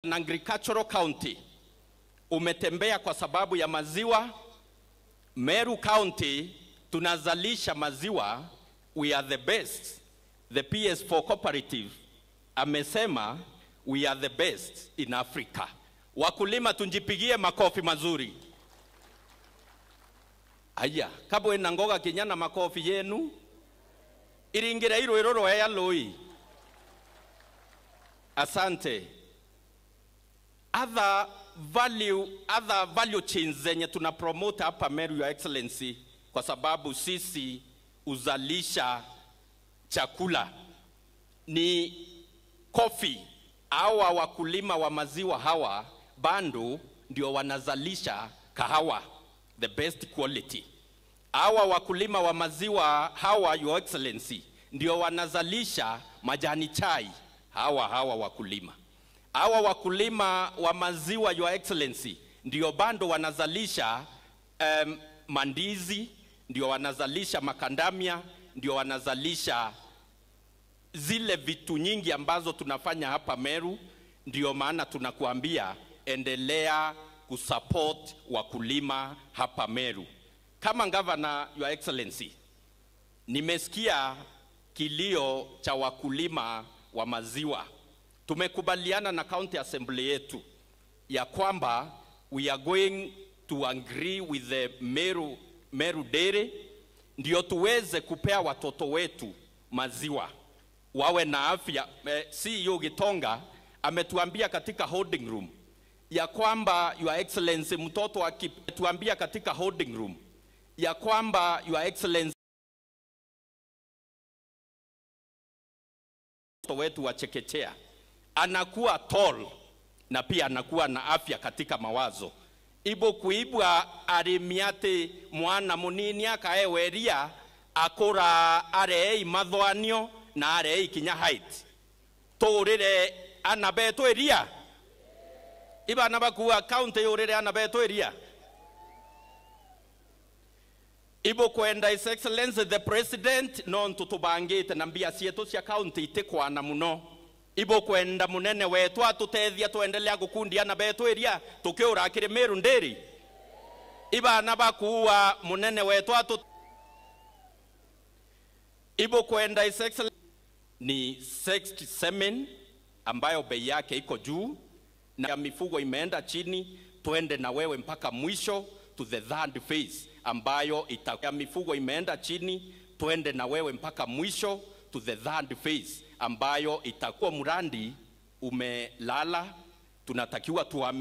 An agricultural county umetembea kwa sababu ya maziwa. Meru County tunazalisha maziwa, we are the best. The PS4 cooperative amesema we are the best in Africa. Wakulima tunjipigie makofi mazuri. Aya, kabwe nangoga kinyana makofi yenu. Iringira iroro ya loi. Asante. Other value chains zenye tuna promote hapa Meru, Your Excellency, kwa sababu sisi uzalisha chakula ni coffee. Hawa wakulima wa maziwa hawa bando ndio wanazalisha kahawa, the best quality. Hawa wakulima wa maziwa hawa, Your Excellency, ndio wanazalisha majani chai. Hawa wakulima. Hawa wakulima wa maziwa, Your Excellency, ndio bando wanazalisha mandizi, ndio wanazalisha makandamia, ndio wanazalisha zile vitu nyingi ambazo tunafanya hapa Meru. Ndio maana tunakuambia endelea kusupport wakulima hapa Meru. Kama Governor, Your Excellency, nimesikia kilio cha wakulima wa maziwa. Tumekubaliana na County Assembly yetu ya kwamba we are going to agree with the Meru Dairy ndio tuweze kupea watoto wetu maziwa wawe na afya. CEO Gitonga ametuambia katika holding room ya kwamba, Your Excellency, mtoto akituambia katika holding room ya kwamba, Your Excellency, mtoto wetu wa chekechea anakuwa tall na pia anakuwa na afya katika mawazo. Ibo kuibwa arimiate mwana munini akaeweria akora arei mathwanio na arei kinya height. Torire anabeto eria. Iba nabakuwa county yorire anabeto eria. Ibo kwenda His Excellency the President non tutubangite na mbia sietu cia county itekwana muno. Ibo kwenda munene wetu atutethia tuendelea gukundia na beto eria tukiura akire Meru Dairy. Iba nabakuwa munene wetu Ibo kwenda His Excellency ni sexed semen ambayo bei yake iko juu na mifugo imeenda chini. Tuende na wewe mpaka mwisho to the third phase ambayo itakuwa mifugo imeenda chini. Tuende na wewe mpaka mwisho to the third phase ambayo itakuwa murandi umelala. Tunatakiwa tuamini